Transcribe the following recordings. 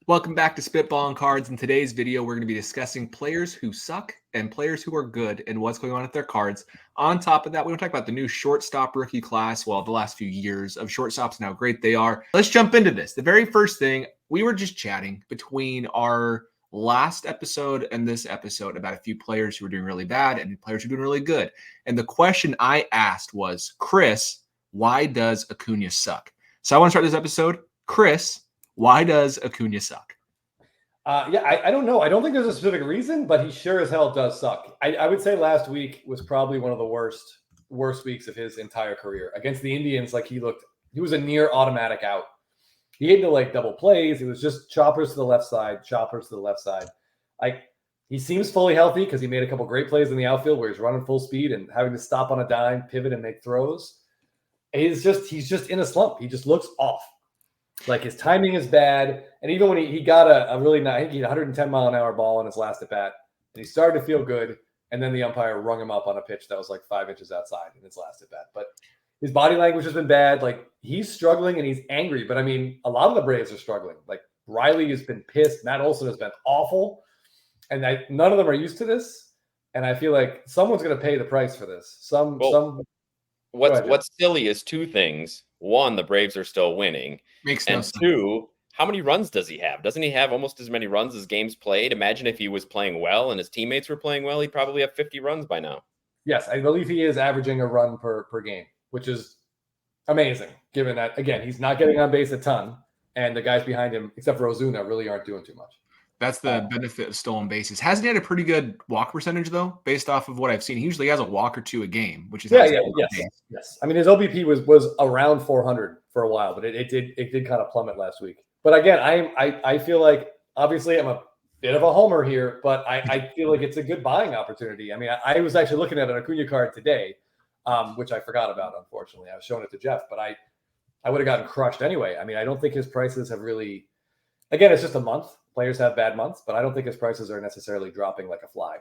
Welcome back to Spitballin Cards. In today's video, we're going to be discussing players who suck and players who are good and what's going on with their cards. On top of that, we're going to talk about the new shortstop rookie class. Well, the last few years of shortstops and how great they are. Let's jump into this. The very first thing, we were just chatting between our last episode and this episode about a few players who are doing really bad and players who are doing really good. And the question I asked was, Chris, why does Acuna suck? So I want to start this episode. Chris, why does Acuna suck? I don't know. I don't think there's a specific reason, but he sure as hell does suck. I would say last week was probably one of the worst weeks of his entire career. Against the Indians, he was a near automatic out. He had to double plays. It was just choppers to the left side. He seems fully healthy because he made a couple great plays in the outfield where he's running full speed and having to stop on a dime, pivot, and make throws. He's just in a slump. He just looks off. His timing is bad. And even when he got a really nice, I think he had 110 mile an hour ball on his last at bat, and he started to feel good. And then the umpire rung him up on a pitch that was 5 inches outside in his last at bat. But his body language has been bad. He's struggling and he's angry. But I mean, a lot of the Braves are struggling. Riley has been pissed. Matt Olson has been awful. And none of them are used to this. And I feel like someone's going to pay the price for this. What's silly is two things. One, the Braves are still winning. Makes no sense. Two, how many runs does he have? Doesn't he have almost as many runs as games played? Imagine if he was playing well and his teammates were playing well, he'd probably have 50 runs by now. Yes, I believe he is averaging a run per game, which is amazing, given that, again, he's not getting on base a ton, and the guys behind him, except for Ozuna, really aren't doing too much. That's the benefit of stolen bases. Hasn't he had a pretty good walk percentage, though, based off of what I've seen? He usually has a walk or two a game, which is yes. I mean, his OBP was around 400 for a while, but it did kind of plummet last week. But again, I feel like, obviously I'm a bit of a homer here, but I feel like it's a good buying opportunity. I mean, I was actually looking at an Acuna card today, which I forgot about, unfortunately. I was showing it to Jeff, but I would have gotten crushed anyway. I mean, I don't think his prices have really, again, it's just a month. Players have bad months, but I don't think his prices are necessarily dropping like a fly.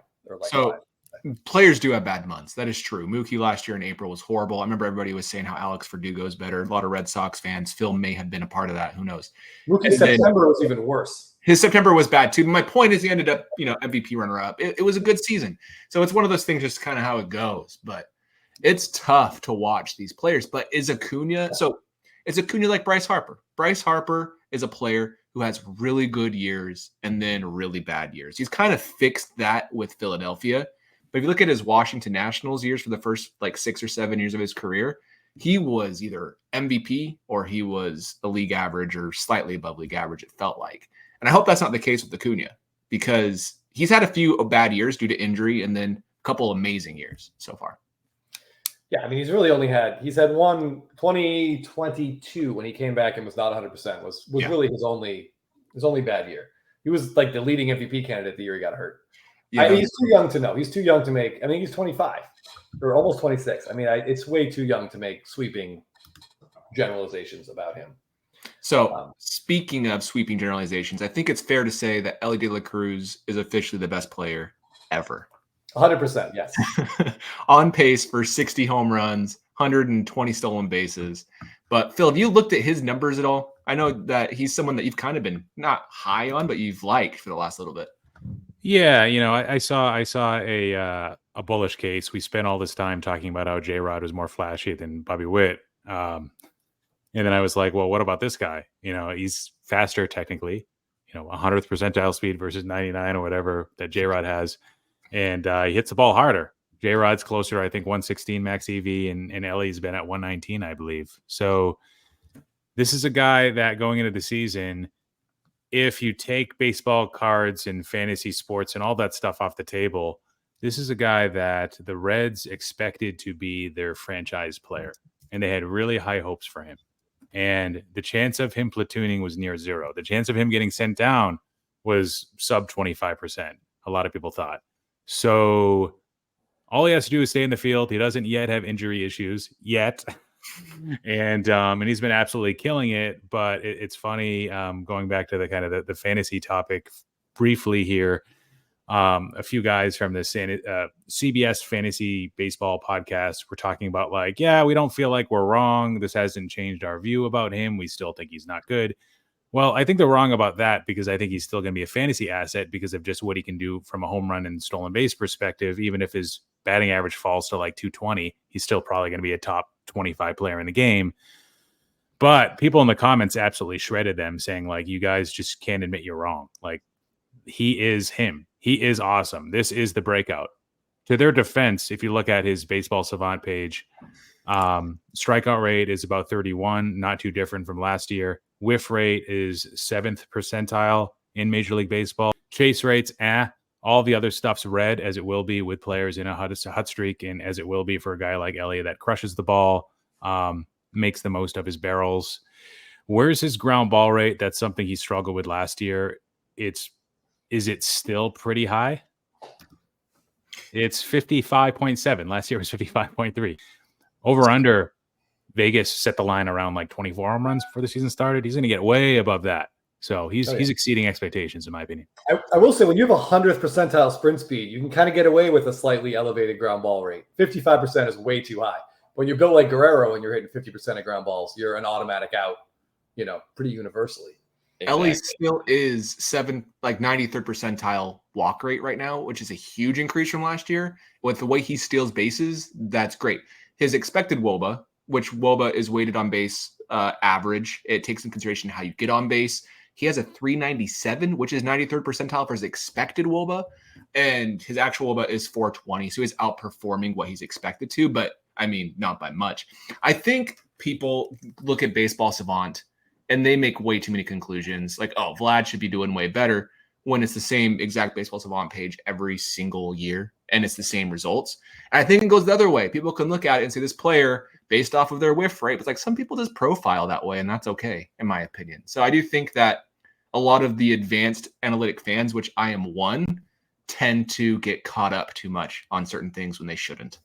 Players do have bad months. That is true. Mookie last year in April was horrible. I remember everybody was saying how Alex Verdugo is better. A lot of Red Sox fans. Phil may have been a part of that. Who knows? Mookie's September was even worse. His September was bad too. My point is he ended up, MVP runner-up. It was a good season. So it's one of those things, just kind of how it goes. But it's tough to watch these players. But is Acuna like Bryce Harper? Bryce Harper is a player who has really good years and then really bad years. He's kind of fixed that with Philadelphia. But if you look at his Washington Nationals years for the first 6 or 7 years of his career, he was either MVP or he was a league average or slightly above league average, it felt like. And I hope that's not the case with Acuna, because he's had a few bad years due to injury and then a couple amazing years so far. Yeah, I mean, he's had one 2022 when he came back and was not 100%, was really his only bad year. He was the leading MVP candidate the year he got hurt. Yeah. He's too young to know. He's too young to make. I mean, he's 25 or almost 26. I mean, it's way too young to make sweeping generalizations about him. So speaking of sweeping generalizations, I think it's fair to say that Elly De La Cruz is officially the best player ever. 100%, yes. On pace for 60 home runs, 120 stolen bases. But Phil, have you looked at his numbers at all? I know that he's someone that you've kind of been not high on, but you've liked for the last little bit. Yeah, I saw a bullish case. We spent all this time talking about how J-Rod was more flashy than Bobby Witt. And then I was like, well, what about this guy? He's faster technically, 100th percentile speed versus 99 or whatever that J-Rod has. And he hits the ball harder. J-Rod's closer, I think, 116 max EV, and Elly's been at 119, I believe. So this is a guy that going into the season, if you take baseball cards and fantasy sports and all that stuff off the table, this is a guy that the Reds expected to be their franchise player, and they had really high hopes for him. And the chance of him platooning was near zero. The chance of him getting sent down was sub 25%, a lot of people thought. So all he has to do is stay in the field. He doesn't yet have injury issues yet. And he's been absolutely killing it. But it's funny, going back to the kind of the fantasy topic briefly here. A few guys from the CBS Fantasy Baseball podcast were talking about we don't feel like we're wrong. This hasn't changed our view about him. We still think he's not good. Well, I think they're wrong about that because I think he's still going to be a fantasy asset because of just what he can do from a home run and stolen base perspective. Even if his batting average falls to like 220, he's still probably going to be a top 25 player in the game. But people in the comments absolutely shredded them, saying like, you guys just can't admit you're wrong. Like, he is him. He is awesome. This is the breakout. To their defense, if you look at his Baseball Savant page, strikeout rate is about 31, not too different from last year. Whiff rate is 7th percentile in Major League Baseball. Chase rates, all the other stuff's red, as it will be with players in a hot streak, and as it will be for a guy like Elly that crushes the ball, makes the most of his barrels. Where's his ground ball rate? That's something he struggled with last year. Is it still pretty high? It's 55.7. Last year was 55.3. Over under, Vegas set the line around like 24 home runs before the season started. He's going to get way above that. So he's exceeding expectations, in my opinion. I will say, when you have a 100th percentile sprint speed, you can kind of get away with a slightly elevated ground ball rate. 55% is way too high. When you're built like Guerrero and you're hitting 50% of ground balls, you're an automatic out, pretty universally. Exactly. Elly still is 93rd percentile walk rate right now, which is a huge increase from last year. With the way he steals bases, that's great. His expected WOBA, which WOBA is weighted on base average, it takes into consideration how you get on base. He has a 397, which is 93rd percentile for his expected WOBA, and his actual WOBA is 420. So he's outperforming what he's expected to, but I mean, not by much. I think people look at Baseball Savant and they make way too many conclusions. Like, oh, Vlad should be doing way better, when it's the same exact Baseball Savant page every single year and it's the same results. And I think it goes the other way. People can look at it and say this player based off of their whiff rate, but like some people just profile that way, and that's okay, in my opinion. So I do think that a lot of the advanced analytic fans, which I am one, tend to get caught up too much on certain things when they shouldn't.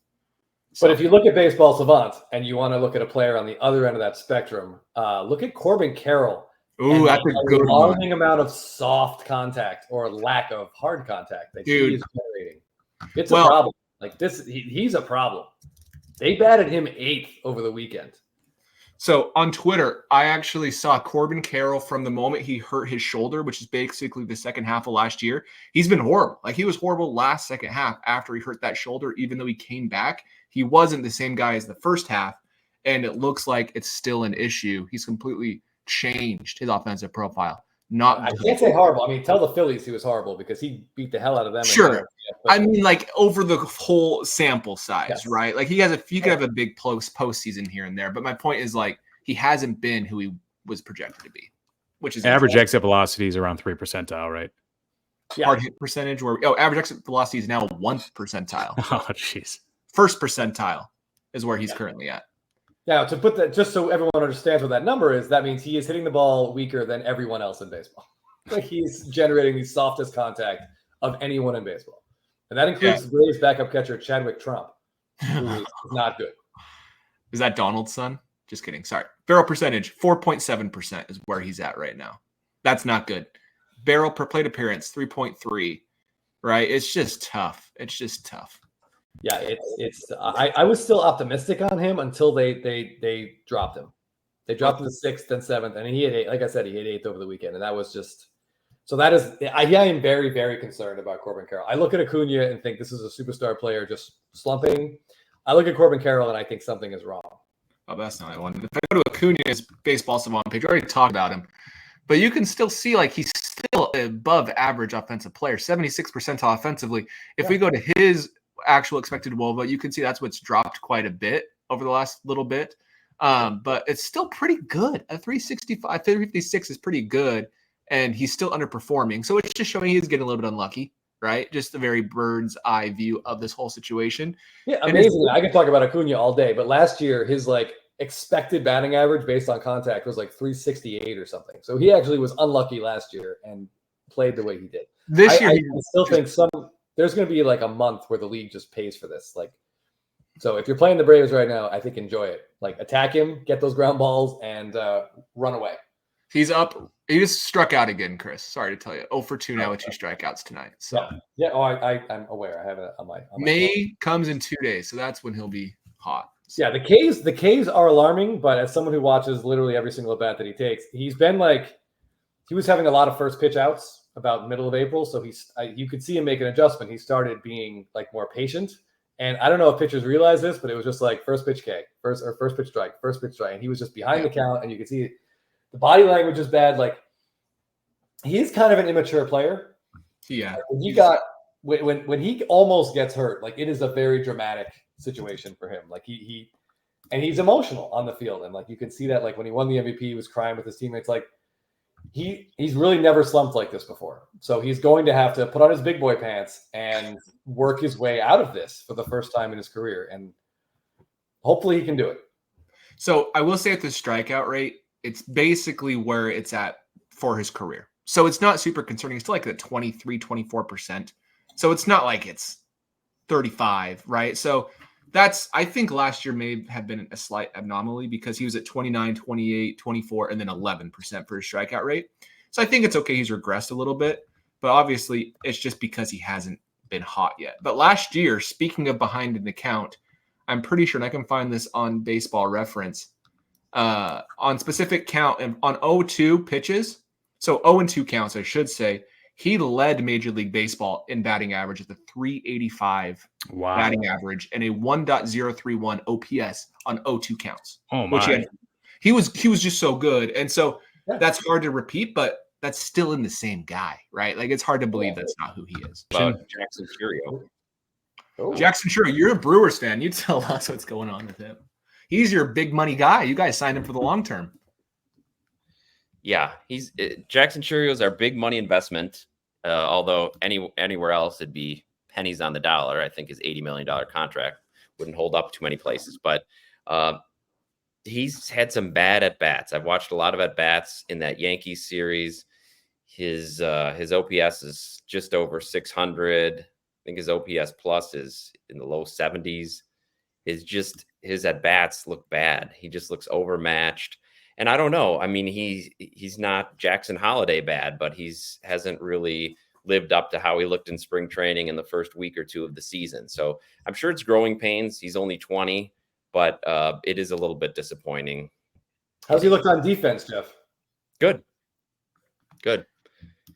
But if you look at Baseball Savant and you want to look at a player on the other end of that spectrum, look at Corbin Carroll. Ooh, that's a good one. Alarming amount of soft contact or lack of hard contact that he is generating. It's a problem. Like this, he's a problem. They batted him 8th over the weekend. So on Twitter, I actually saw Corbin Carroll from the moment he hurt his shoulder, which is basically the second half of last year. He's been horrible. Like, he was horrible last second half after he hurt that shoulder. Even though he came back, he wasn't the same guy as the first half. And it looks like it's still an issue. He's completely changed his offensive profile. I can't say horrible. I mean, tell the Phillies he was horrible because he beat the hell out of them. Sure. I mean, like, over the whole sample size, yes. Right? Like, he could have a big postseason here and there. But my point is, like, he hasn't been who he was projected to be, which is average exit velocity is around 3 percentile, right? Yeah. Hard hit percentage, average exit velocity is now 1 percentile. Oh, jeez. 1st percentile is where he's currently at. Now, to put that, just so everyone understands what that number is, that means he is hitting the ball weaker than everyone else in baseball. Like, he's generating the softest contact of anyone in baseball. And that includes the Braves backup catcher, Chadwick Trump, who is not good. Is that Donald's son? Just kidding. Sorry. Barrel percentage, 4.7% is where he's at right now. That's not good. Barrel per plate appearance, 3.3, right? It's just tough. Yeah, I was still optimistic on him until they dropped him. They dropped him to 6th, then 7th, and he hit 8. Like I said, he hit 8th over the weekend, and that was just so. That is, I am very, very concerned about Corbin Carroll. I look at Acuna and think this is a superstar player just slumping. I look at Corbin Carroll and I think something is wrong. Oh, that's not what I wanted. If I go to Acuna's Baseball Savant page, I already talked about him, but you can still see like he's still above average offensive player, 76th percentile offensively. If we go to his actual expected WOBA, you can see that's what's dropped quite a bit over the last little bit. But it's still pretty good. A 365, 356 is pretty good, and he's still underperforming. So it's just showing he's getting a little bit unlucky, right? Just a very bird's eye view of this whole situation. Yeah, amazing. I can talk about Acuna all day, but last year his like expected batting average based on contact was like 368 or something. So he actually was unlucky last year and played the way he did. This year, I still think there's going to be like a month where the league just pays for this. Like, so if you're playing the Braves right now, I think enjoy it. Like, attack him, get those ground balls, and run away. He's up. He just struck out again, Chris. Sorry to tell you. 0 for 2 now with 2 strikeouts tonight. So yeah. Oh, I'm aware. I have it on my May comes in 2 days, so that's when he'll be hot. So. Yeah, the K's are alarming, but as someone who watches literally every single at bat that he takes, he's been like he was having a lot of first pitch outs about middle of April. So you could see him make an adjustment. He started being like more patient. And I don't know if pitchers realize this, but it was just like first pitch K, first pitch strike. And he was just behind the count, and you could see the body language is bad. Like, he is kind of an immature player. Yeah. When he almost gets hurt, like, it is a very dramatic situation for him. Like, he's emotional on the field. And like, you can see that, like, when he won the MVP, he was crying with his teammates. Like, he's really never slumped like this before. So he's going to have to put on his big boy pants and work his way out of this for the first time in his career. And hopefully he can do it. So I will say at the strikeout rate, it's basically where it's at for his career. So it's not super concerning. It's still like at 23, 24%. So it's not like it's 35, right? So I think last year may have been a slight anomaly because he was at 29, 28, 24, and then 11% for his strikeout rate. So I think it's okay. He's regressed a little bit, but obviously it's just because he hasn't been hot yet. But last year, speaking of behind in the count, I'm pretty sure, and I can find this on Baseball Reference, on specific count and on 0-2 pitches. So 0-2 counts, I should say. He led Major League Baseball in batting average with a 385 batting average and a 1.031 OPS on 0-2 counts. Oh my! He was just so good, and so that's hard to repeat, but that's still in the same guy, right? Like, it's hard to believe that's not who he is. Jackson Chourio. Jackson Chourio, you're a Brewers fan. You tell us what's going on with him. He's your big money guy. You guys signed him for the long term. Yeah, Jackson Chourio is our big money investment. Although anywhere else it'd be pennies on the dollar. I think his $80 million contract wouldn't hold up too many places. But he's had some bad at bats. I've watched a lot of at bats in that Yankees series. His OPS is just over 600. I think his OPS plus is in the low 70s. His at bats look bad. He just looks overmatched. And I don't know. I mean, he's not Jackson Holiday bad, but hasn't really lived up to how he looked in spring training in the first week or two of the season. So I'm sure it's growing pains. He's only 20, but it is a little bit disappointing. How's he looked on defense, Jeff? Good.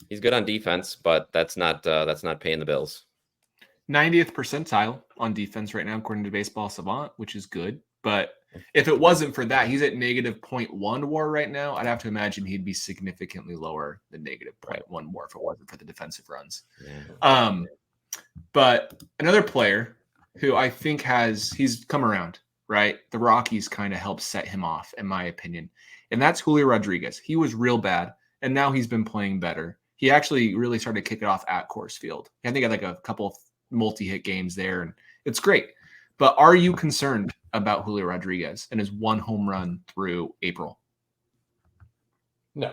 He's good on defense, but that's not paying the bills. 90th percentile on defense right now, according to Baseball Savant, which is good. But if it wasn't for that, he's at negative 0.1 WAR right now. I'd have to imagine he'd be significantly lower than negative 0.1 WAR if it wasn't for the defensive runs. Yeah. But another player who I think he's come around, right? The Rockies kind of helped set him off, in my opinion. And that's Julio Rodriguez. He was real bad, and now he's been playing better. He actually really started to kick it off at Coors Field. I think he had like a couple of multi-hit games there, and it's great. But are you concerned about Julio Rodriguez and his one home run through April? No.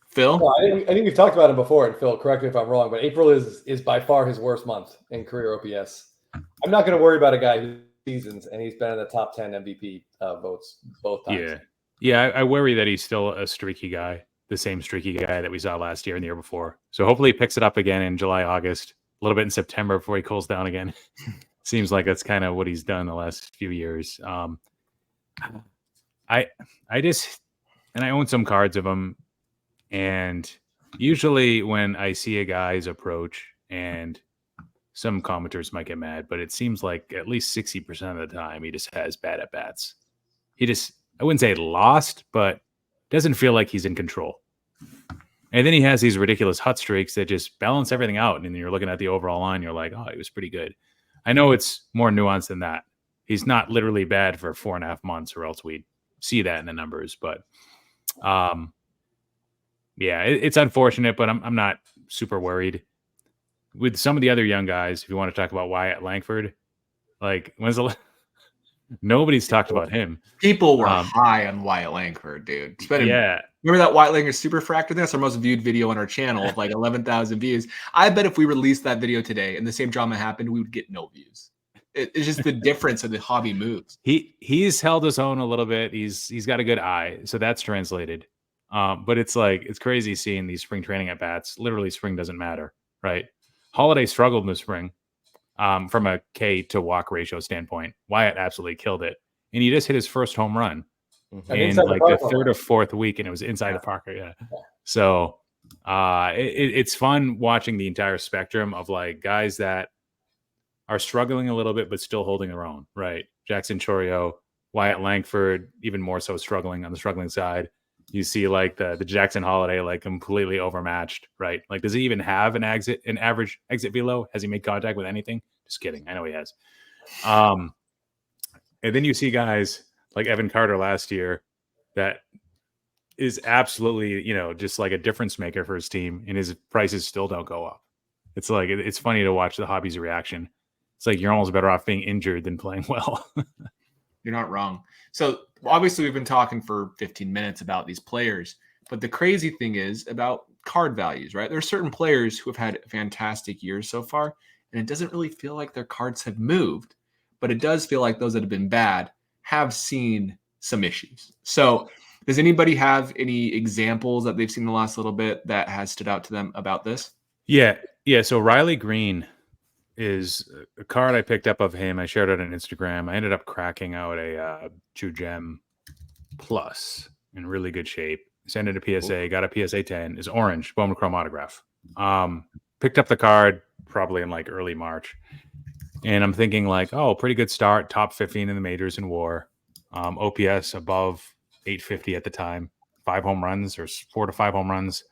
Phil? Well, I think we've talked about him before, and Phil, correct me if I'm wrong, but April is by far his worst month in career OPS. I'm not going to worry about a guy who seasons, and he's been in the top 10 MVP votes both times. Yeah, I worry that he's still a streaky guy, the same streaky guy that we saw last year and the year before. So hopefully he picks it up again in July, August, a little bit in September before he cools down again. Seems like that's kind of what he's done the last few years. I own some cards of him, and usually when I see a guy's approach, and some commenters might get mad, but it seems like at least 60% of the time he just has bad at bats. I wouldn't say lost, but doesn't feel like he's in control. And then he has these ridiculous hot streaks that just balance everything out. And then you're looking at the overall line, you're like, oh, he was pretty good. I know it's more nuanced than that. He's not literally bad for 4.5 months, or else we'd see that in the numbers. But it's unfortunate, but I'm not super worried. With some of the other young guys, if you want to talk about Wyatt Langford, like nobody's talked about him. People were high on Wyatt Langford, dude. Remember that Wyatt Langford superfractor thing? That's our most viewed video on our channel with like 11,000 views. I bet if we released that video today and the same drama happened, we would get no views. It's just the difference of the hobby moves. He's held his own a little bit. He's got a good eye, so that's translated. But it's crazy seeing these spring training at bats. Literally, spring doesn't matter, right? Holiday struggled in the spring from a K to walk ratio standpoint. Wyatt absolutely killed it, and he just hit his first home run in like the third or fourth week, and it was inside the park. Yeah. So It's fun watching the entire spectrum of like guys that are struggling a little bit, but still holding their own, right? Jackson Chourio, Wyatt Langford, even more so struggling on the struggling side. You see like the Jackson Holiday, like completely overmatched, right? Like, does he even have an average exit velo? Has he made contact with anything? Just kidding. I know he has. And then you see guys like Evan Carter last year that is absolutely, just like a difference maker for his team, and his prices still don't go up. It's like, it's funny to watch the hobby's reaction. It's like you're almost better off being injured than playing well. You're not wrong. So obviously we've been talking for 15 minutes about these players, but the crazy thing is about card values, right? There are certain players who have had fantastic years so far, and it doesn't really feel like their cards have moved, but it does feel like those that have been bad have seen some issues. So does anybody have any examples that they've seen the last little bit that has stood out to them about this? Yeah. So Riley Green is a card I picked up of him. I shared it on Instagram. I ended up cracking out a True Gem Plus in really good shape. Sent it a PSA, got a PSA 10. Is orange, Bowman Chrome autograph. Picked up the card probably in like early March. And I'm thinking like, oh, pretty good start. Top 15 in the majors in WAR. OPS above 850 at the time. 5 home runs or 4 to 5 home runs.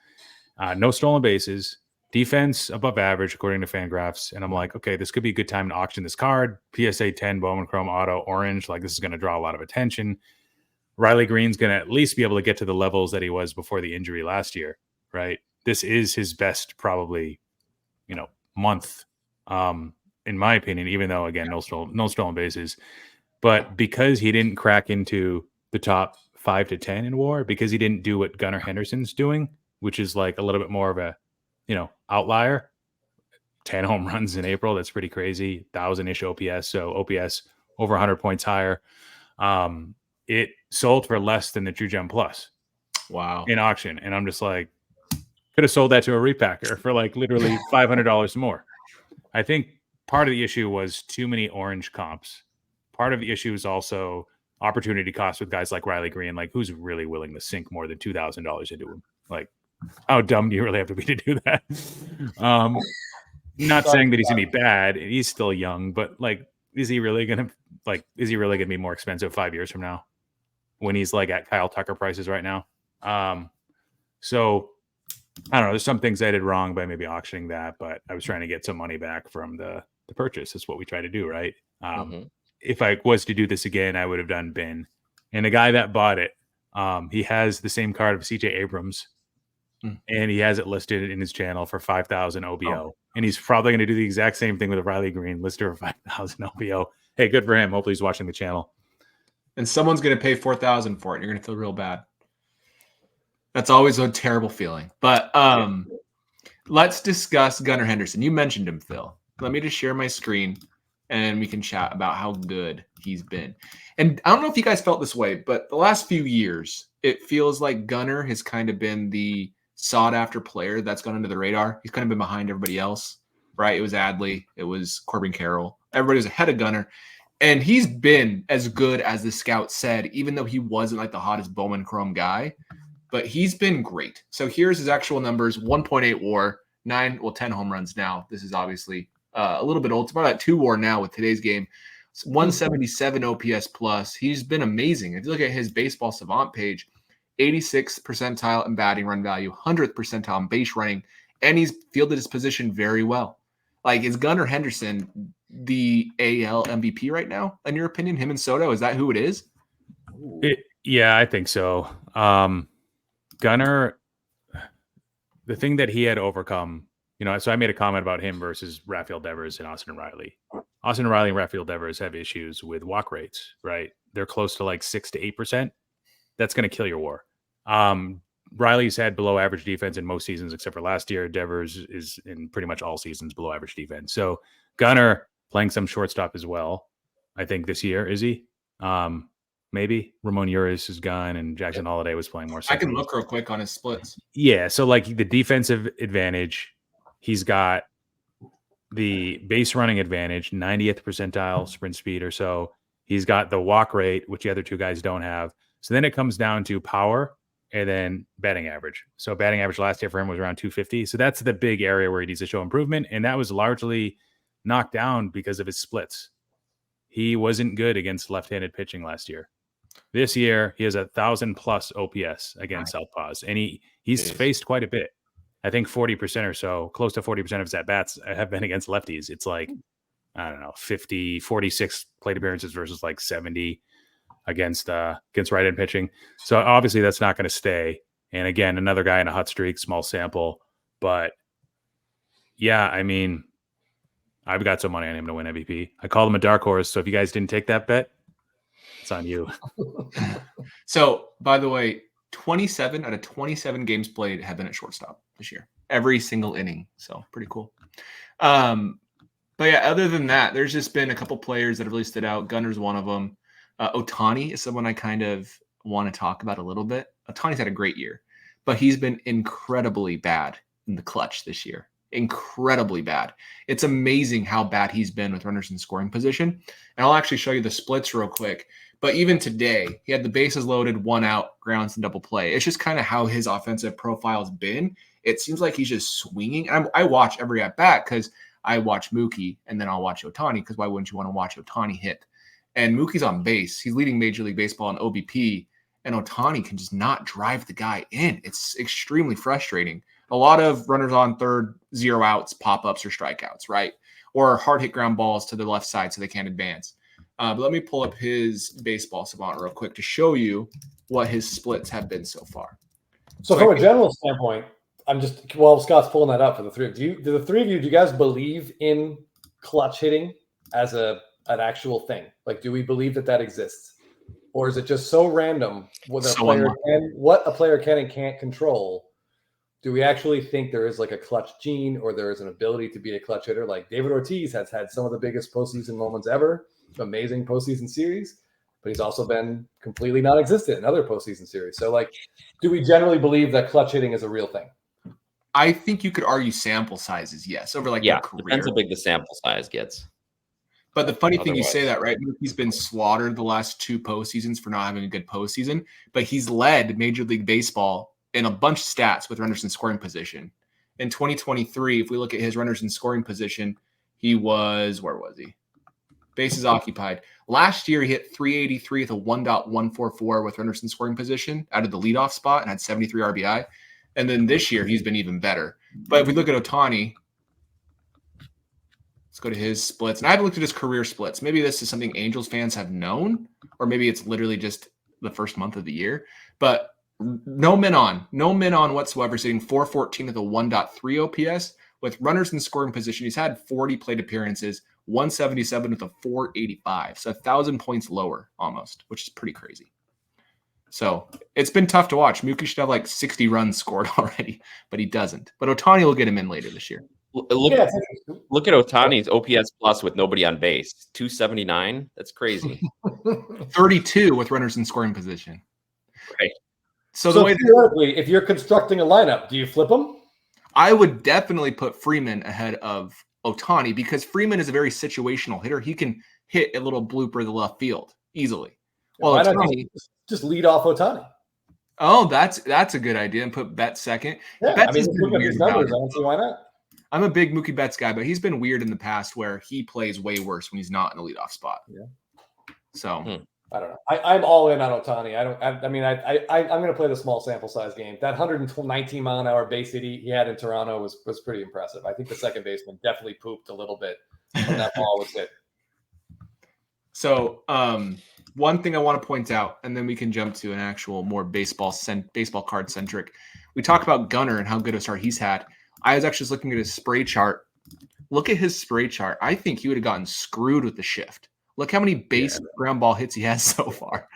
No stolen bases. Defense above average, according to Fangraphs. And I'm like, okay, this could be a good time to auction this card. PSA 10, Bowman Chrome Auto, orange. Like, this is going to draw a lot of attention. Riley Green's going to at least be able to get to the levels that he was before the injury last year, right? This is his best, probably, month, in my opinion, even though, again, no stolen bases. But because he didn't crack into the top 5 to 10 in WAR, because he didn't do what Gunnar Henderson's doing, which is like a little bit more of a, outlier, 10 home runs in April. That's pretty crazy. 1,000-ish OPS. So OPS over 100 points higher. It sold for less than the True Gem Plus. Wow. In auction. And I'm just like, could have sold that to a repacker for like literally $500 more. I think part of the issue was too many orange comps. Part of the issue is also opportunity cost with guys like Riley Green. Like, who's really willing to sink more than $2,000 into him? Like, how dumb do you really have to be to do that? Not saying that he's gonna be bad. He's still young, but like, is he really gonna be more expensive 5 years from now when he's like at Kyle Tucker prices right now? So I don't know. There's some things I did wrong by maybe auctioning that, but I was trying to get some money back from the purchase. That's what we try to do, right? If I was to do this again, I would have done bin. And the guy that bought it, he has the same card of CJ Abrams. And he has it listed in his channel for 5,000 OBO. And he's probably going to do the exact same thing with a Riley Green, listed for 5,000 OBO. Hey, good for him. Hopefully he's watching the channel. And someone's going to pay 4,000 for it. You're going to feel real bad. That's always a terrible feeling. But let's discuss Gunnar Henderson. You mentioned him, Phil. Let me just share my screen, and we can chat about how good he's been. And I don't know if you guys felt this way, but the last few years, it feels like Gunnar has kind of been the sought-after player that's gone under the radar. He's kind of been behind everybody else, right? It was Adley. It was Corbin Carroll. Everybody was ahead of Gunnar. And he's been as good as the scout said, even though he wasn't like the hottest Bowman Chrome guy. But he's been great. So here's his actual numbers: 1.8 WAR, 10 home runs now. This is obviously a little bit old. It's about at 2 WAR now with today's game. It's 177 OPS plus. He's been amazing. If you look at his Baseball Savant page, 86th percentile in batting run value, 100th percentile in base running, and he's fielded his position very well. Like, is Gunnar Henderson the AL MVP right now, in your opinion? Him and Soto, is that who it is? Yeah, I think so. Gunnar, the thing that he had overcome, so I made a comment about him versus Raphael Devers and Austin Riley. Austin Riley and Raphael Devers have issues with walk rates, right? They're close to like 6 to 8%. That's going to kill your WAR. Riley's had below average defense in most seasons except for last year. Devers is in pretty much all seasons below average defense. So Gunnar playing some shortstop as well, I think, this year. Is he? Maybe. Ramon Urias is gone and Jackson Holiday was playing more. I can look real quick on his splits. Yeah, so like the defensive advantage, he's got the base running advantage, 90th percentile sprint speed or so. He's got the walk rate, which the other two guys don't have. So then it comes down to power and then batting average. So batting average last year for him was around 250. So that's the big area where he needs to show improvement. And that was largely knocked down because of his splits. He wasn't good against left-handed pitching last year. This year, he has 1,000+ OPS against southpaws, and he's faced quite a bit. I think 40% or so, close to 40% of his at-bats have been against lefties. It's like, I don't know, 46 plate appearances versus like 70 against right-hand pitching. So obviously that's not going to stay. And again, another guy in a hot streak, small sample. But yeah, I mean, I've got some money on him to win MVP. I called him a dark horse. So if you guys didn't take that bet, it's on you. So, by the way, 27 out of 27 games played have been at shortstop this year. Every single inning. So, pretty cool. But yeah, other than that, there's just been a couple players that have really stood out. Gunner's one of them. Otani is someone I kind of want to talk about a little bit. Otani's had a great year, but he's been incredibly bad in the clutch this year. Incredibly bad. It's amazing how bad he's been with runners in scoring position. And I'll actually show you the splits real quick. But even today, he had the bases loaded, 1 out, grounds, and double play. It's just kind of how his offensive profile has been. It seems like he's just swinging. I watch every at bat because I watch Mookie and then I'll watch Otani, because why wouldn't you want to watch Otani hit? And Mookie's on base. He's leading Major League Baseball in OBP, and Otani can just not drive the guy in. It's extremely frustrating. A lot of runners on third, 0 outs, pop-ups, or strikeouts, right? Or hard hit ground balls to the left side so they can't advance. But let me pull up his baseball savant real quick to show you what his splits have been so far. So from a general standpoint, while Scott's pulling that up for the three of you, do you guys believe in clutch hitting as an actual thing? Like, do we believe that exists? Or is it just so random what a player can and can't control? Do we actually think there is like a clutch gene, or there is an ability to be a clutch hitter? Like David Ortiz has had some of the biggest postseason moments ever, amazing postseason series, but he's also been completely non-existent in other postseason series. So like, do we generally believe that clutch hitting is a real thing? I think you could argue sample sizes, yes, over like their career. Depends how big the sample size gets. But the funny thing, you say that, right? He's been slaughtered the last 2 postseasons for not having a good postseason, but he's led Major League Baseball in a bunch of stats with runners in scoring position. In 2023, if we look at his runners in scoring position, he was, where was he? Bases occupied. Last year, he hit 383 with a 1.144 with runners in scoring position out of the leadoff spot and had 73 RBI. And then this year, he's been even better. But if we look at Otani, let's go to his splits. And I haven't looked at his career splits. Maybe this is something Angels fans have known, or maybe it's literally just the first month of the year. But no men on whatsoever, sitting 414 with a 1.3 OPS. With runners in scoring position, he's had 40 plate appearances, 177 with a 485. So 1,000 points lower almost, which is pretty crazy. So it's been tough to watch. Mookie should have like 60 runs scored already, but he doesn't. But Otani will get him in later this year. Look at Otani's OPS plus with nobody on base. 279. That's crazy. 32 with runners in scoring position. Right. So the way theoretically, if you're constructing a lineup, do you flip them? I would definitely put Freeman ahead of Otani, because Freeman is a very situational hitter. He can hit a little blooper to the left field easily. Well, why not just lead off Otani? Oh, that's a good idea, and put Betts second. Yeah, Betts look at his numbers. I don't see why not. I'm a big Mookie Betts guy, but he's been weird in the past where he plays way worse when he's not in the leadoff spot. Yeah. So I don't know. I'm all in on Otani. I'm going to play the small sample size game. That 119 mile an hour base hit he had in Toronto was pretty impressive. I think the second baseman definitely pooped a little bit when that ball was hit. So one thing I want to point out, and then we can jump to an actual more baseball card centric. We talk about Gunner and how good a start he's had. I was actually just looking at his spray chart. Look at his spray chart. I think he would have gotten screwed with the shift. Look how many base ground ball hits he has so far.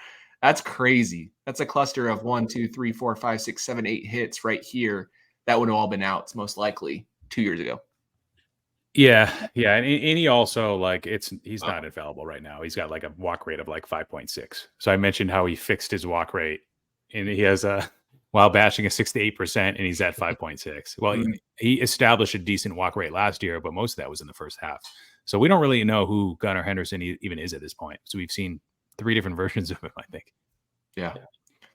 That's crazy. That's a cluster of 1, 2, 3, 4, 5, 6, 7, 8 hits right here. That would have all been outs most likely 2 years ago. Yeah. And he also he's not infallible right now. He's got like a walk rate of like 5.6. So I mentioned how he fixed his walk rate, and he has while bashing a 6 to 8%, and he's at 5.6. Well, he established a decent walk rate last year, but most of that was in the first half. So we don't really know who Gunnar Henderson even is at this point. So we've seen 3 different versions of him, I think. Yeah.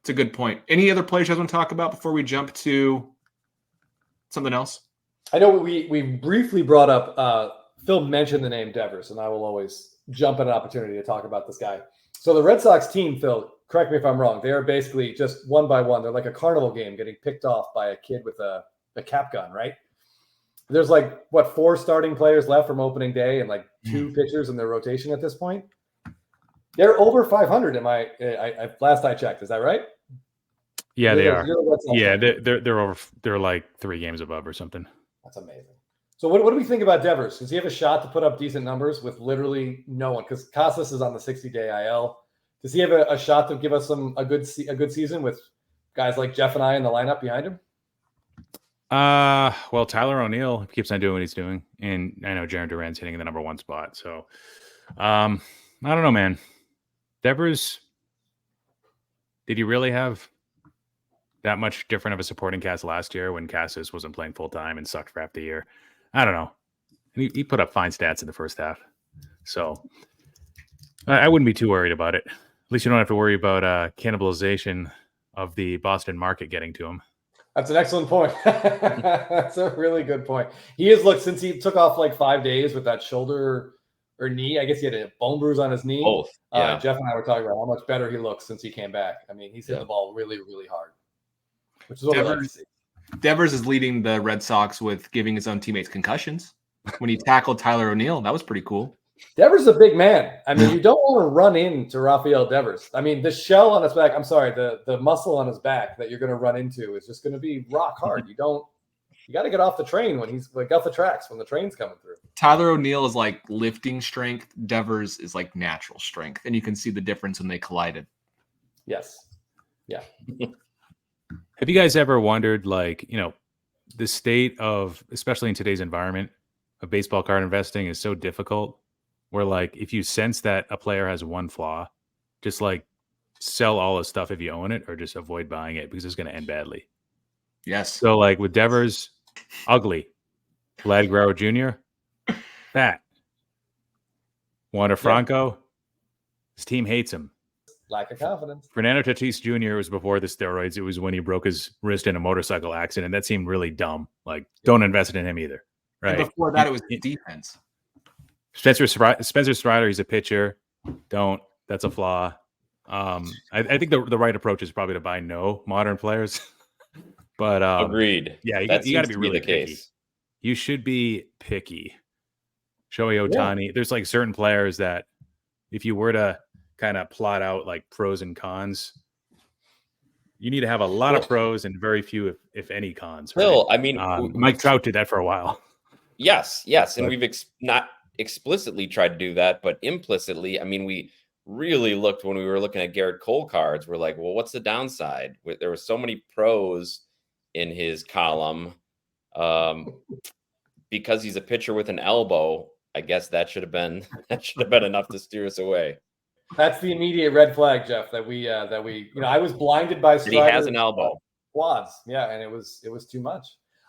It's a good point. Any other players you guys want to talk about before we jump to something else? I know we briefly brought up, Phil mentioned the name Devers, and I will always jump at an opportunity to talk about this guy. So the Red Sox team, Phil, correct me if I'm wrong, they are basically just one by one. They're like a carnival game getting picked off by a kid with a cap gun, right? There's like, 4 starting players left from opening day and like 2 pitchers in their rotation at this point. They're over 500. Last I checked, is that right? Yeah, they are. Yeah, they're over. They're like 3 games above or something. That's amazing. So what do we think about Devers? Does he have a shot to put up decent numbers with literally no one? Because Casas is on the 60-day IL. Does he have a shot to give us a good season with guys like Jeff and I in the lineup behind him? Well, Tyler O'Neill keeps on doing what he's doing, and I know Jarren Duran's hitting the number 1 spot. So, I don't know, man. Devers, did he really have that much different of a supporting cast last year when Casas wasn't playing full time and sucked for half the year? I don't know. He put up fine stats in the first half, so I wouldn't be too worried about it. At least you don't have to worry about cannibalization of the Boston market getting to him. That's an excellent point. That's a really good point. He has looked, since he took off like 5 days with that shoulder or knee. I guess he had a bone bruise on his knee. Both. Yeah. Jeff and I were talking about how much better he looks since he came back. I mean, he's hitting the ball really, really hard, which is what we like to see. Devers is leading the Red Sox with giving his own teammates concussions. When he tackled Tyler O'Neill, that was pretty cool. Devers is a big man. I mean, you don't want to run into Raphael Devers. I mean, the shell on his back, the muscle on his back that you're going to run into is just going to be rock hard. You got to get off the train when he's like off the tracks when the train's coming through. Tyler O'Neill is like lifting strength. Devers is like natural strength. And you can see the difference when they collided. Yes. Yeah. Have you guys ever wondered, like, the state of, especially in today's environment, of baseball card investing is so difficult where, like, if you sense that a player has one flaw, just like sell all his stuff if you own it or just avoid buying it because it's going to end badly. Yes. So, like, with Devers, ugly. Vlad Guerrero Jr., fat. Wander Franco, his team hates him. Lack of confidence. Fernando Tatis Jr. was before the steroids. It was when he broke his wrist in a motorcycle accident. That seemed really dumb. Like, don't invest in him either. Right. And before that, it was defense. Spencer Strider, he's a pitcher. Don't. That's a flaw. I think the right approach is probably to buy no modern players. But agreed. Yeah, you got to be really picky. Case. You should be picky. Shohei Otani. Yeah. There's like certain players that if you were to kind of plot out like pros and cons, you need to have a lot of pros and very few, if any, cons. Right? Well, I mean, Mike Trout did that for a while. Yes, and we've not explicitly tried to do that, but implicitly, I mean, we really looked when we were looking at Garrett Cole cards. We're like, well, what's the downside? There were so many pros in his column because he's a pitcher with an elbow. I guess that should have been enough to steer us away. That's the immediate red flag, Jeff. That we I was blinded by Strider. He has an elbow. Quads, yeah, and it was too much.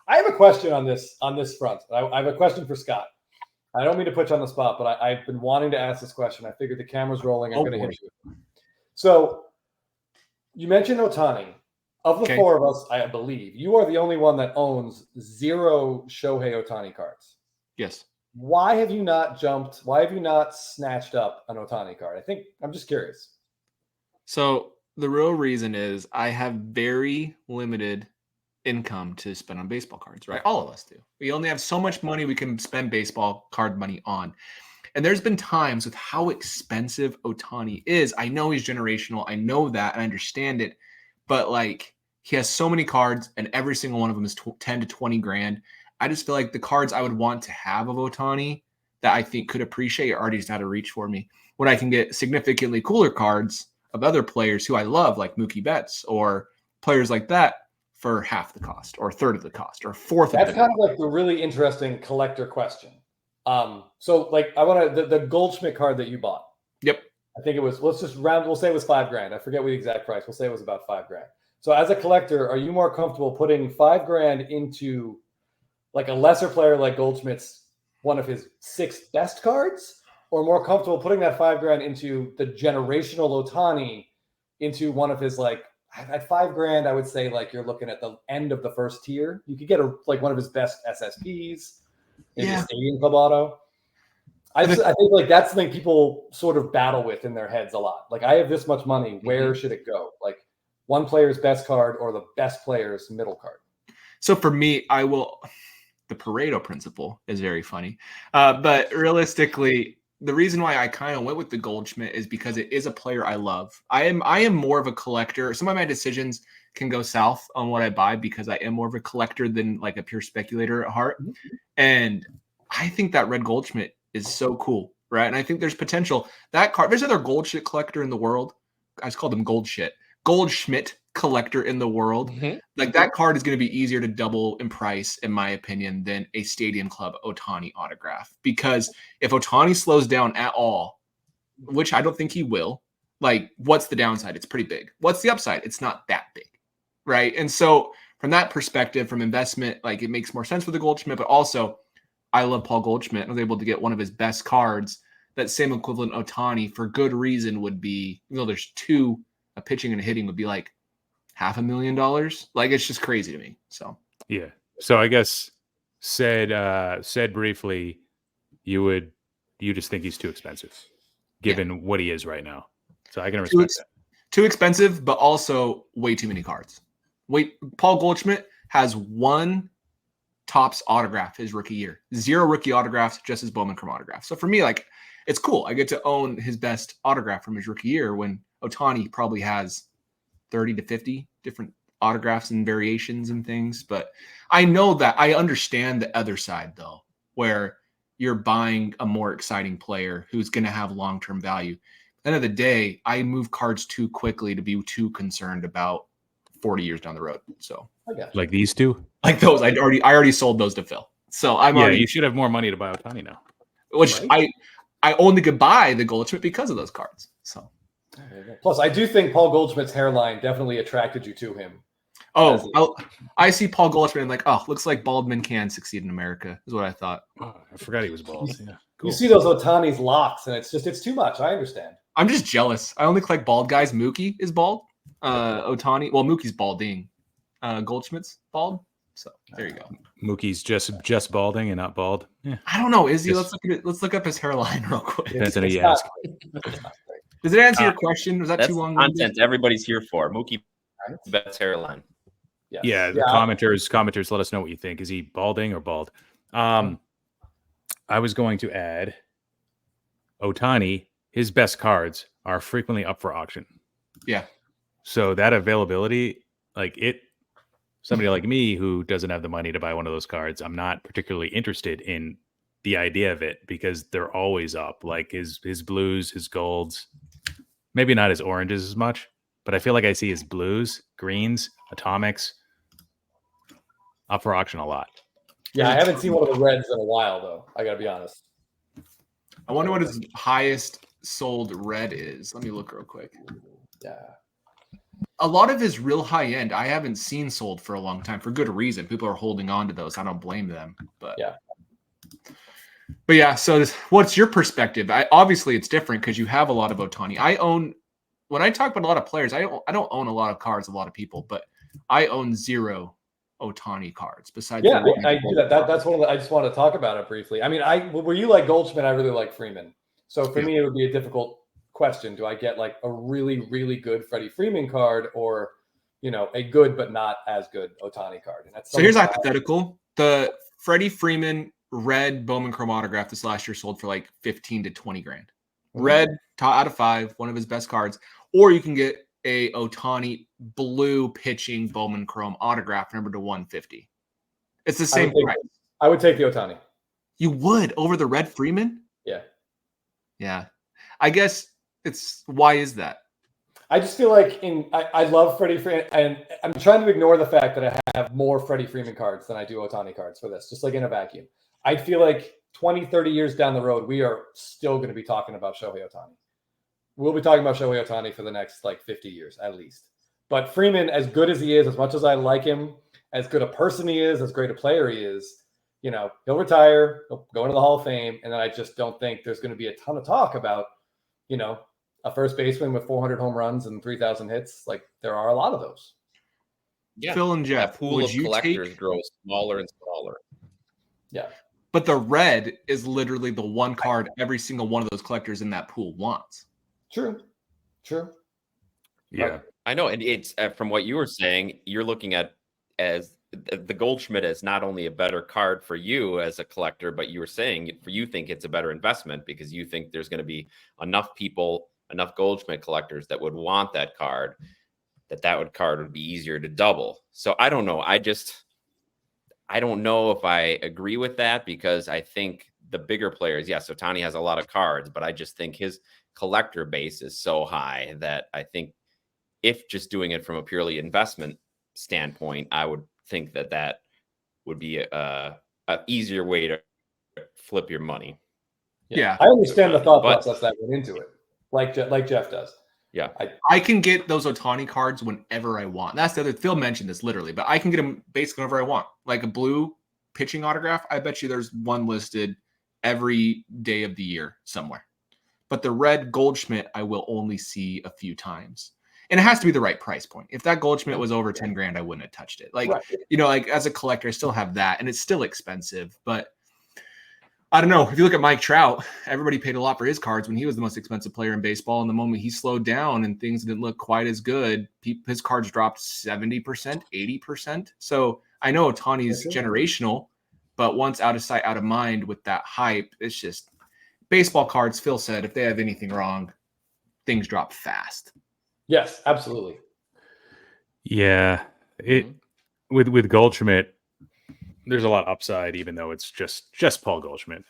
I have a question on this front. I have a question for Scott. I don't mean to put you on the spot, but I've been wanting to ask this question. I figured the camera's rolling. I'm going to hit you. So you mentioned Otani. Of the four of us, I believe, you are the only one that owns 0 Shohei Otani cards. Yes. Why have you not jumped? Why have you not snatched up an Otani card? I'm just curious. So the real reason is I have very limited income to spend on baseball cards, right? All of us do. We only have so much money we can spend baseball card money on. And there's been times with how expensive Otani is. I know he's generational. I know that. I understand it. But like, he has so many cards and every single one of them is 10 to 20 grand. I just feel like the cards I would want to have of Otani that I think could appreciate are already just out of reach for me. When I can get significantly cooler cards of other players who I love, like Mookie Betts or players like that, for half the cost or a third of the cost or a fourth of the cost. That's kind of like the really interesting collector question. So like I want to the Goldschmidt card that you bought. Yep. I think it was, we'll say it was $5,000. I forget what the exact price. We'll say it was about $5,000. So as a collector, are you more comfortable putting $5,000 into like a lesser player like Goldschmidt's one of his 6 best cards, or more comfortable putting that $5,000 into the generational Otani into one of his like at $5,000, I would say like you're looking at the end of the first tier. You could get one of his best SSPs, maybe a Stadium Club auto. I think like that's something people sort of battle with in their heads a lot. Like, I have this much money, where should it go? Like, one player's best card or the best player's middle card. So for me, the Pareto principle is very funny. But realistically, the reason why I kind of went with the Goldschmidt is because it is a player I love. I am more of a collector. Some of my decisions can go south on what I buy because I am more of a collector than like a pure speculator at heart. And I think that red Goldschmidt is so cool, right? And I think there's potential. That card, there's another Goldschmidt collector in the world. I just called him Goldschmidt collector in the world. Like, that card is going to be easier to double in price, in my opinion, than a Stadium Club Otani autograph. Because if Otani slows down at all, which I don't think he will, like, what's the downside? It's pretty big. What's the upside? It's not that big, right? And so from that perspective, from investment, like, it makes more sense for the Goldschmidt. But also, I love Paul Goldschmidt. I was able to get one of his best cards. That same equivalent Otani, for good reason, would be, there's two, a pitching and a hitting would be like $500,000. Like, it's just crazy to me. So yeah. So I guess said briefly, you just think he's too expensive, given what he is right now. So I can respect that. Too expensive, but also way too many cards. Paul Goldschmidt has one Topps autograph his rookie year, 0 rookie autographs, just his Bowman Chrome autograph. So for me, like, it's cool. I get to own his best autograph from his rookie year, when Otani probably has 30 to 50 different autographs and variations and things. But I know that I understand the other side, though, where you're buying a more exciting player who's going to have long-term value. At the end of the day, I move cards too quickly to be too concerned about 40 years down the road. So like these two, like those, I already sold those to Phil. So you should have more money to buy Otani now. Which right? I only could buy the Goldschmidt because of those cards. So plus, I do think Paul Goldschmidt's hairline definitely attracted you to him. Oh, I see Paul Goldschmidt and like, oh, looks like bald men can succeed in America, is what I thought. Oh, I forgot he was bald. Yeah, cool. You see those Otani's locks, and it's too much. I understand. I'm just jealous. I only collect bald guys. Mookie is bald. Otani, well, Mookie's balding. Goldschmidt's bald. So there you go. Mookie's just balding and not bald. Yeah. I don't know. Is he? Let's look up his hairline real quick. Depends on who you ask. Does it answer your question? Was that that's too long? Content everybody's here for. Mookie, best hairline. Yes. Yeah, the commenters, let us know what you think. Is he balding or bald? I was going to add Otani. His best cards are frequently up for auction. Yeah. So that availability, like somebody like me who doesn't have the money to buy one of those cards, I'm not particularly interested in the idea of it because they're always up. Like his blues, his golds, maybe not his oranges as much, but I feel like I see his blues, greens, atomics up for auction a lot. Yeah, I haven't seen one of the reds in a while, though. I got to be honest. I wonder what his highest sold red is. Let me look real quick. Yeah. A lot of his real high end, I haven't seen sold for a long time for good reason. People are holding on to those. I don't blame them. But yeah. So what's your perspective? Obviously, it's different because you have a lot of Otani. When I talk about a lot of players, I don't own a lot of cards. A lot of people, but I own 0 Otani cards. Besides, I do that. That's one of the. I just want to talk about it briefly. I mean, were you like Goldschmidt? I really like Freeman. So for me, it would be a difficult question. Do I get like a really, really good Freddie Freeman card, or a good but not as good Otani card? And so here's a hypothetical: the Freddie Freeman red Bowman Chrome autograph this last year sold for like 15 to 20 grand. Red, out of 5, one of his best cards. Or you can get a Otani blue pitching Bowman Chrome autograph numbered to 150. It's the same price. I would take the Otani. You would over the red Freeman? Yeah. I guess why is that? I just feel like I love Freddie Freeman, and I'm trying to ignore the fact that I have more Freddie Freeman cards than I do Otani cards for this, just like in a vacuum. I feel like 20, 30 years down the road, we are still going to be talking about Shohei Otani. We'll be talking about Shohei Otani for the next 50 years at least. But Freeman, as good as he is, as much as I like him, as good a person he is, as great a player he is, he'll retire, he'll go into the Hall of Fame, and then I just don't think there's going to be a ton of talk about, a first baseman with 400 home runs and 3,000 hits. Like there are a lot of those. Yeah, Phil and Jeff, that pool would of you collectors take? grows smaller and smaller. Yeah. But the red is literally the one card every single one of those collectors in that pool wants. True. Yeah. I know, and it's from what you were saying, you're looking at as the Goldschmidt is not only a better card for you as a collector, but you were saying you think it's a better investment because you think there's going to be enough people, enough Goldschmidt collectors that would want that card, card would be easier to double. So I don't know. I don't know if I agree with that because I think the bigger players, yes, Otani has a lot of cards, but I just think his collector base is so high that I think if just doing it from a purely investment standpoint, I would think that would be a easier way to flip your money. Yeah. I understand the thought process that went into it, like Jeff does. Yeah. I can get those Otani cards whenever I want. That's the other. Phil mentioned this literally, but I can get them basically whenever I want. Like a blue pitching autograph, I bet you there's one listed every day of the year somewhere. But the red Goldschmidt, I will only see a few times. And it has to be the right price point. If that Goldschmidt was over 10 grand, I wouldn't have touched it. Like, like as a collector, I still have that and it's still expensive, but I don't know. If you look at Mike Trout, everybody paid a lot for his cards when he was the most expensive player in baseball. And the moment he slowed down and things didn't look quite as good, his cards dropped 70%, 80%. So I know Otani's generational, but once out of sight, out of mind with that hype, it's just baseball cards. Phil said, if they have anything wrong, things drop fast. Yes, absolutely. Yeah. With Goldschmidt, there's a lot of upside, even though it's just Paul Goldschmidt,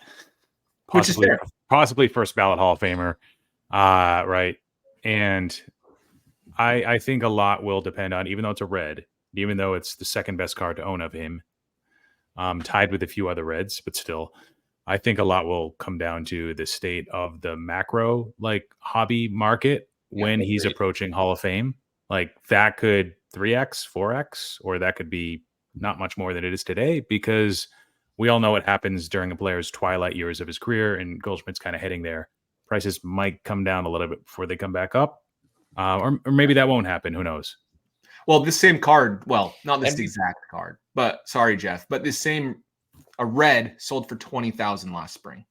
Which is fair. Possibly first ballot Hall of Famer, right? And I think a lot will depend on, even though it's a red, even though it's the second best card to own of him, tied with a few other reds, but still, I think a lot will come down to the state of the macro hobby market when he's approaching Hall of Fame. Like that could 3x, 4x, or that could be not much more than it is today, because we all know what happens during a player's twilight years of his career, and Goldschmidt's kind of heading there. Prices might come down a little bit before they come back up, or maybe that won't happen. Who knows? Well, this same card, well, not this exact card, but sorry, Jeff, but a red sold for $20,000 last spring.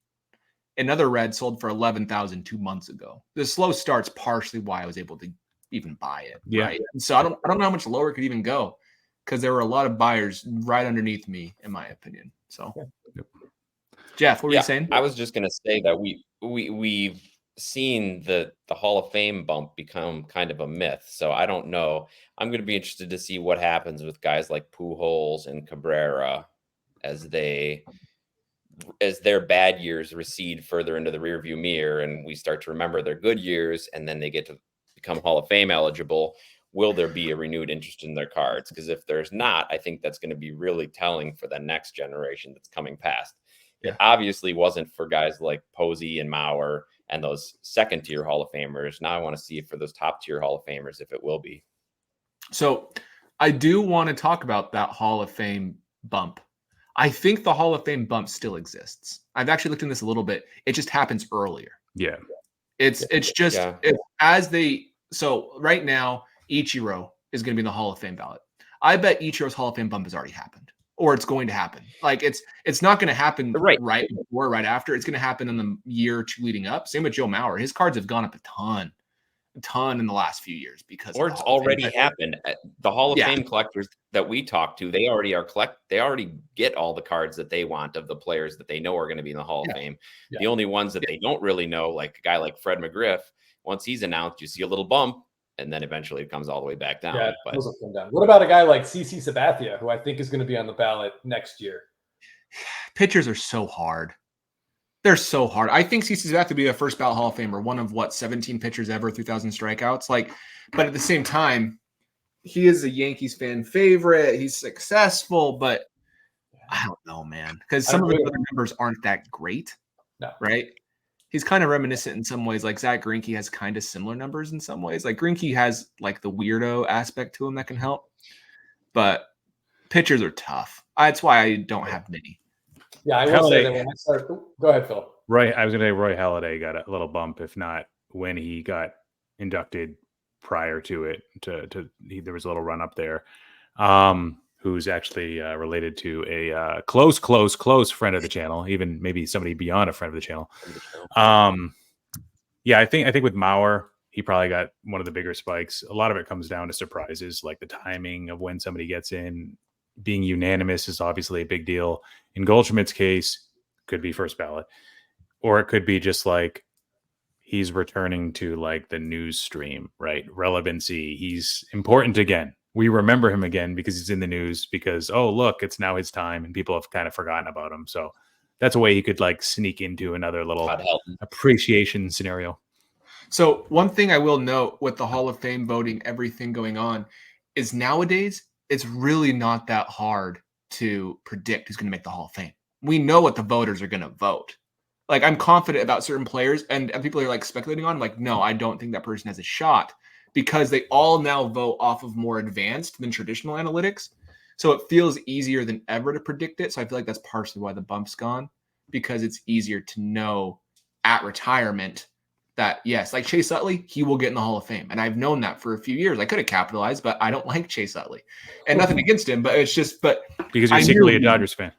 Another red sold for $11,000 2 months ago. The slow start's partially why I was able to even buy it. Yeah. Right? And so I don't know how much lower it could even go, because there were a lot of buyers right underneath me, in my opinion. So, Jeff, what were you saying? I was just going to say that we've seen the Hall of Fame bump become kind of a myth. So I don't know. I'm going to be interested to see what happens with guys like Pujols and Cabrera as their bad years recede further into the rearview mirror, and we start to remember their good years, and then they get to become Hall of Fame eligible. Will there be a renewed interest in their cards? Because if there's not, I think that's going to be really telling for the next generation that's coming past. Yeah. It obviously wasn't for guys like Posey and Mauer and those second-tier Hall of Famers. Now I want to see it for those top-tier Hall of Famers, if it will be. So I do want to talk about that Hall of Fame bump. I think the Hall of Fame bump still exists. I've actually looked into this a little bit. It just happens earlier. Yeah. So right now, Ichiro is going to be in the Hall of Fame ballot. I bet Ichiro's Hall of Fame bump has already happened, or it's going to happen. Like it's not going to happen right before, right after. It's going to happen in the year or two leading up. Same with Joe Mauer. His cards have gone up a ton in the last few years because it's already happened. The Hall of Fame collectors that we talk to, they already get all the cards that they want of the players that they know are going to be in the Hall of Fame. Yeah. The only ones that they don't really know, like a guy like Fred McGriff, once he's announced, you see a little bump, and then eventually it comes all the way back down. Yeah, but come down. What about a guy like CC Sabathia, who I think is going to be on the ballot next year? Pitchers are so hard. They're so hard. I think CC Sabathia to be a first ballot Hall of Famer, one of 17 pitchers ever, 3,000 strikeouts. But at the same time, he is a Yankees fan favorite. He's successful, but I don't know, man, because some of the other numbers aren't that great. No. Right? He's kind of reminiscent in some ways. Like Zach Greinke has kind of similar numbers in some ways. Like Greinke has like the weirdo aspect to him that can help, but pitchers are tough. That's why I don't have many. Yeah, I will say that when I start. Go ahead, Phil. Right, I was going to say Roy Halladay got a little bump, if not when he got inducted prior to it. There was a little run up there. Who's actually related to a close friend of the channel, even maybe somebody beyond a friend of the channel. Yeah, I think with Mauer, he probably got one of the bigger spikes. A lot of it comes down to surprises, like the timing of when somebody gets in. Being unanimous is obviously a big deal. In Goldschmidt's case, could be first ballot, or it could be just like he's returning to like the news stream, right? Relevancy. He's important again. We remember him again because he's in the news because, oh, look, it's now his time and people have kind of forgotten about him. So that's a way he could like sneak into another little appreciation scenario. So one thing I will note with the Hall of Fame voting, everything going on, is nowadays it's really not that hard to predict who's going to make the Hall of Fame. We know what the voters are going to vote. Like, I'm confident about certain players, and people are like speculating on, like, no, I don't think that person has a shot, because they all now vote off of more advanced than traditional analytics. So it feels easier than ever to predict it. So I feel like that's partially why the bump's gone, because it's easier to know at retirement that, yes, like Chase Utley, he will get in the Hall of Fame. And I've known that for a few years. I could have capitalized, but I don't like Chase Utley. And nothing against him, but it's just, but because you're secretly a Dodgers fan.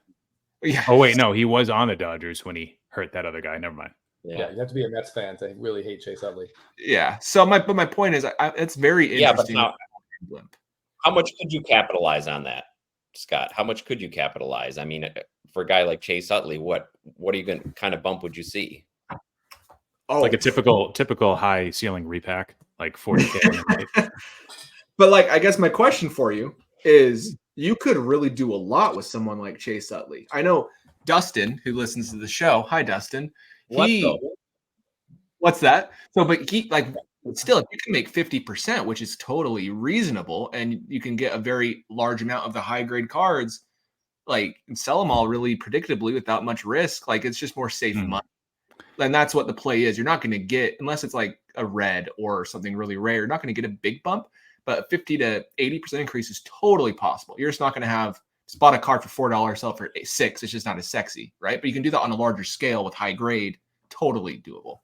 Yeah. Oh, wait, no, he was on the Dodgers when he hurt that other guy. Never mind. Yeah, you have to be a Mets fan to really hate Chase Utley. Yeah. So my point is, it's very interesting. Yeah, but how much could you capitalize on that, Scott? How much could you capitalize? I mean, for a guy like Chase Utley, what are you going to kind of bump would you see? Oh, like a typical high ceiling repack, like 40K. But like, I guess my question for you is, you could really do a lot with someone like Chase Utley. I know Dustin, who listens to the show. Hi, Dustin. What's that? So, but he like still, if you can make 50%, which is totally reasonable, and you can get a very large amount of the high grade cards, like, and sell them all really predictably without much risk. Like, it's just more safe money. And that's what the play is. You're not going to get, unless it's like a red or something really rare, you're not going to get a big bump, but a 50 to 80% increase is totally possible. You're just not going to have spot a card for $4, sell it for $6. It's just not as sexy, right? But you can do that on a larger scale with high grade. Totally doable.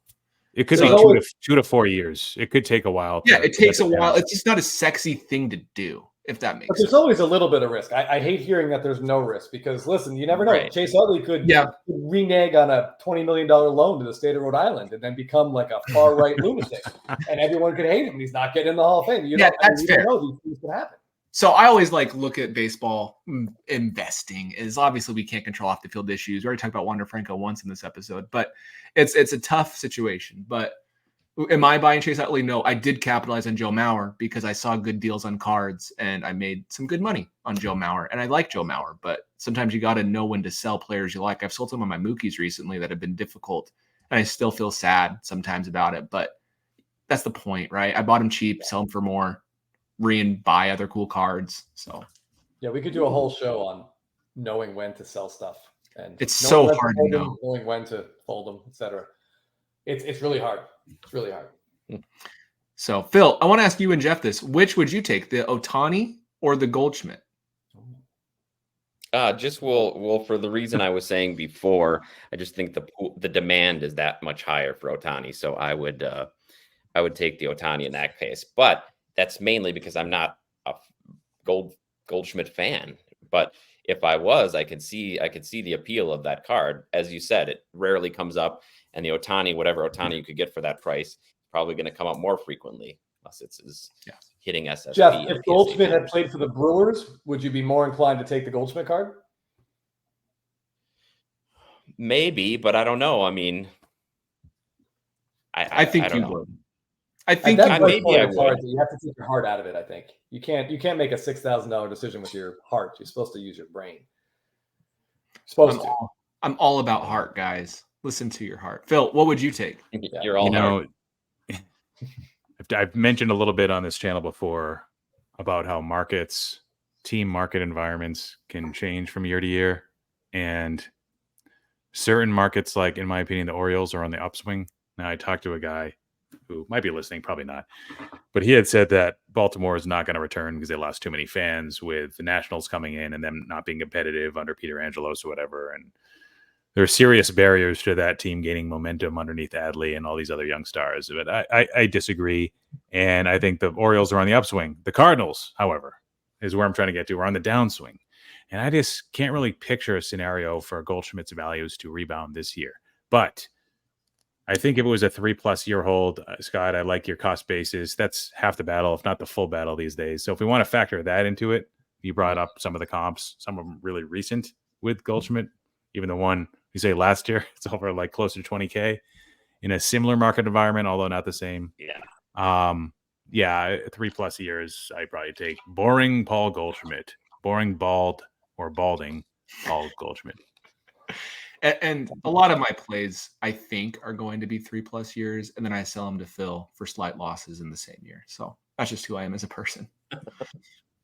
It could be 2 to 4 years. It could take a while. Yeah, it takes a while. It's just not a sexy thing to do, if that makes sense. There's always a little bit of risk. I hate hearing that there's no risk, because listen, you never know. Right. Chase Utley could renege on a $20 million loan to the state of Rhode Island and then become like a far right lunatic, and everyone could hate him. He's not getting in the Hall of Fame. That's fair. Know these things can happen. So I always like look at baseball investing is obviously we can't control off the field issues. We already talked about Wander Franco once in this episode, but it's a tough situation. But am I buying Chase Utley? No, I did capitalize on Joe Mauer because I saw good deals on cards and I made some good money on Joe Mauer. And I like Joe Mauer, but sometimes you got to know when to sell players you like. I've sold some of my Mookies recently that have been difficult, and I still feel sad sometimes about it. But that's the point, right? I bought him cheap, sell him for more, and buy other cool cards. So yeah, we could do a whole show on knowing when to sell stuff, and it's so hard to know, knowing when to fold them, etc. It's really hard. It's really hard. So Phil, I want to ask you and Jeff this: which would you take, the Otani or the Goldschmidt? Just well, for the reason I was saying before, I just think the demand is that much higher for Otani, so I would take the Otani in that case, but that's mainly because I'm not a Goldschmidt fan. But if I was, I could see the appeal of that card. As you said, it rarely comes up, and the Otani, whatever Otani you could get for that price, probably going to come up more frequently, unless it's hitting SSP. Jeff, if Goldschmidt had played for the Brewers, would you be more inclined to take the Goldschmidt card? Maybe, but I don't know. I mean, I think you would. I think maybe I would. You have to take your heart out of it. I think you can't make a $6,000 decision with your heart. You're supposed to use your brain. I'm all about heart, guys. Listen to your heart. Phil, what would you take? You're all heart. I've mentioned a little bit on this channel before about how team market environments can change from year to year, and certain markets, like in my opinion, the Orioles, are on the upswing. Now, I talked to a guy who might be listening, probably not, but he had said that Baltimore is not going to return because they lost too many fans with the Nationals coming in and them not being competitive under Peter Angelos or whatever. And there are serious barriers to that team gaining momentum underneath Adley and all these other young stars. But I disagree. And I think the Orioles are on the upswing. The Cardinals, however, is where I'm trying to get to. We're on the downswing. And I just can't really picture a scenario for Goldschmidt's values to rebound this year. But I think if it was a 3+ year hold, Scott, I like your cost basis. That's half the battle, if not the full battle these days. So if we want to factor that into it, you brought up some of the comps, some of them really recent with Goldschmidt. Even the one you say last year, it's over like closer to 20K in a similar market environment, although not the same. Yeah, 3+ years, I probably take boring Paul Goldschmidt, boring bald or balding Paul Goldschmidt. And a lot of my plays, I think, are going to be 3+ years, and then I sell them to Phil for slight losses in the same year. So that's just who I am as a person.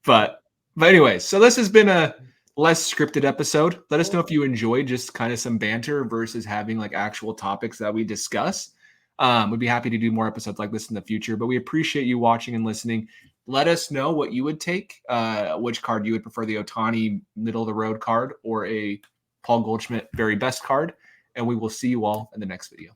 But anyways, so this has been a less scripted episode. Let us know if you enjoyed just kind of some banter versus having like actual topics that we discuss. We'd be happy to do more episodes like this in the future, but we appreciate you watching and listening. Let us know what you would take, which card you would prefer, the Otani middle of the road card or a Paul Goldschmidt very best card. And we will see you all in the next video.